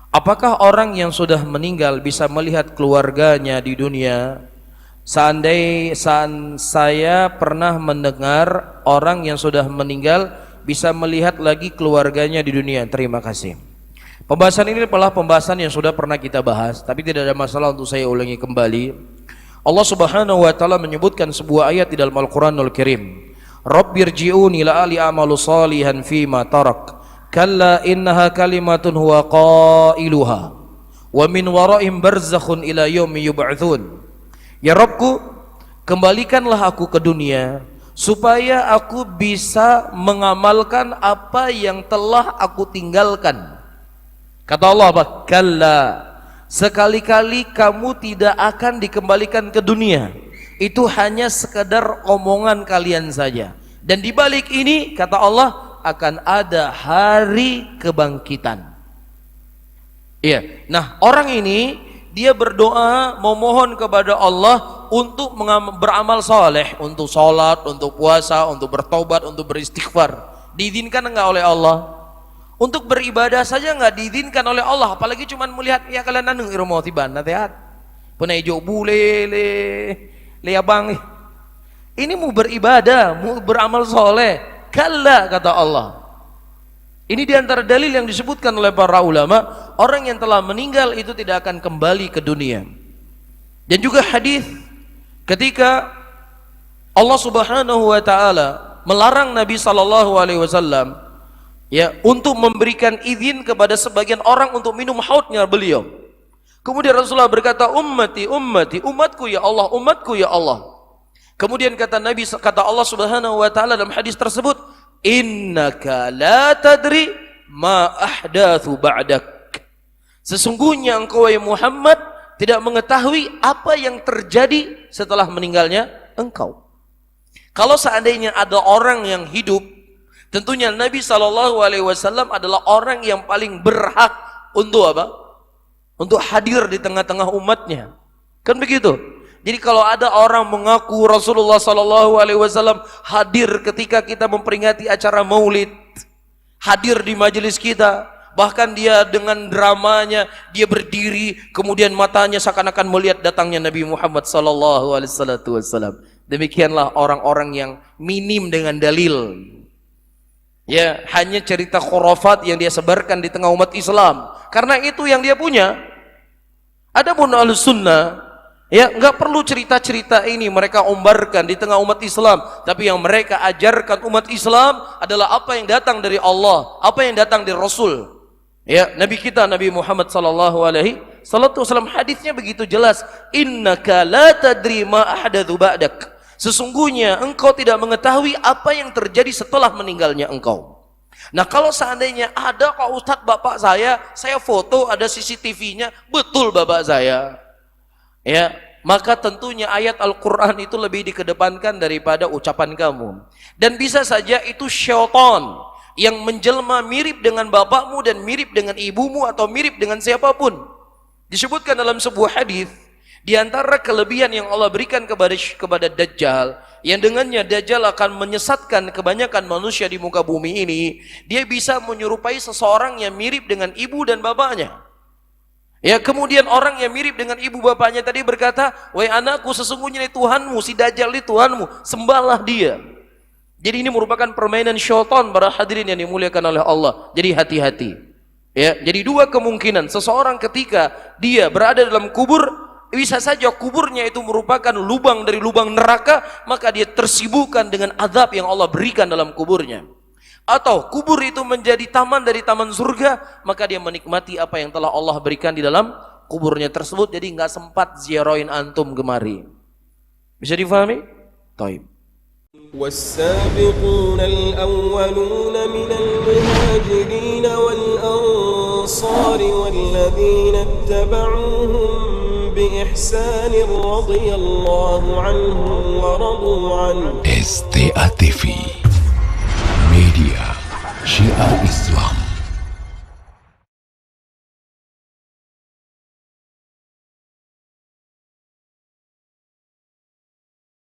Apakah orang yang sudah meninggal bisa melihat keluarganya di dunia? Saya pernah mendengar orang yang sudah meninggal bisa melihat lagi keluarganya di dunia. Terima kasih. Pembahasan ini adalah pembahasan yang sudah pernah kita bahas, tapi tidak ada masalah untuk saya ulangi kembali. Allah Subhanahu wa taala menyebutkan sebuah ayat di dalam Al-Qur'anul Karim. Rabbirji'uni la'ali a'malu salihan fima tarak. Kalla innaha kalimatun huwa qailuha wa min wara'im barzakhun ila yaumi yub'atsun. Ya Rabbku, kembalikanlah aku ke dunia supaya aku bisa mengamalkan apa yang telah aku tinggalkan. Kata Allah apa? Kalla, sekali-kali kamu tidak akan dikembalikan ke dunia. Itu hanya sekedar omongan kalian saja. Dan di balik ini kata Allah akan ada hari kebangkitan. Iya. Nah, orang ini dia berdoa memohon kepada Allah untuk beramal soleh, untuk sholat, untuk puasa, untuk bertobat, untuk beristighfar. Diizinkan enggak oleh Allah? Untuk beribadah saja enggak diizinkan oleh Allah, apalagi cuma melihat ya kalian nang irmo tiban natehat. Punai jo bule le abang. Ini mau beribadah, mau beramal soleh. Kalla kata Allah. Ini diantara dalil yang disebutkan oleh para ulama, orang yang telah meninggal itu tidak akan kembali ke dunia. Dan juga hadis ketika Allah Subhanahu wa taala melarang Nabi sallallahu alaihi wasallam ya untuk memberikan izin kepada sebagian orang untuk minum haudnya beliau. Kemudian Rasulullah berkata, ummati ummati, umatku ya Allah, umatku ya Allah. Kemudian kata Allah Subhanahu wa taala dalam hadis tersebut, innaka la tadri ma ahdatsu ba'dak. Sesungguhnya engkau ya Muhammad tidak mengetahui apa yang terjadi setelah meninggalnya engkau. Kalau seandainya ada orang yang hidup, tentunya Nabi SAW adalah orang yang paling berhak untuk apa? Untuk hadir di tengah-tengah umatnya. Kan begitu? Jadi kalau ada orang mengaku Rasulullah SAW hadir ketika kita memperingati acara maulid, hadir di majelis kita, bahkan dia dengan dramanya dia berdiri, kemudian matanya seakan-akan melihat datangnya Nabi Muhammad SAW. Demikianlah orang-orang yang minim dengan dalil. Ya, hanya cerita khurafat yang dia sebarkan di tengah umat Islam. Karena itu yang dia punya. Adapun Ahlus Sunnah, ya, enggak perlu cerita-cerita ini mereka ombarkan di tengah umat Islam, tapi yang mereka ajarkan umat Islam adalah apa yang datang dari Allah, apa yang datang dari Rasul. Ya, Nabi kita Nabi Muhammad sallallahu alaihi wasallam hadisnya begitu jelas, innaka la tadri ma ahdatsu ba'dak. Sesungguhnya engkau tidak mengetahui apa yang terjadi setelah meninggalnya engkau. Nah, kalau seandainya ada Pak Ustadz bapak saya foto ada CCTV-nya, betul bapak saya. Ya, maka tentunya ayat Al-Quran itu lebih dikedepankan daripada ucapan kamu. Dan bisa saja itu syaitan yang menjelma mirip dengan bapakmu dan mirip dengan ibumu atau mirip dengan siapapun. Disebutkan dalam sebuah hadis, di antara kelebihan yang Allah berikan kepada Dajjal, yang dengannya Dajjal akan menyesatkan kebanyakan manusia di muka bumi ini, dia bisa menyerupai seseorang yang mirip dengan ibu dan bapaknya. Ya, kemudian orang yang mirip dengan ibu bapaknya tadi berkata, wahai anakku, sesungguhnya ini Tuhanmu, si Dajjal ini Tuhanmu, sembahlah dia. Jadi ini merupakan permainan syaitan para hadirin yang dimuliakan oleh Allah. Jadi hati-hati. Ya, jadi dua kemungkinan, seseorang ketika dia berada dalam kubur, bisa saja kuburnya itu merupakan lubang dari lubang neraka, maka dia tersibukkan dengan azab yang Allah berikan dalam kuburnya. Atau kubur itu menjadi taman dari taman surga, maka dia menikmati apa yang telah Allah berikan di dalam kuburnya tersebut. Jadi nggak sempat ziarahin antum gemari. Bisa difahami? Taib. والسابقون الأولون من المهاجرين والأنصار والذين اتبعوهم بإحسان رضي الله عنهم ورضوا عنه. STA TV Media Syiar Islam.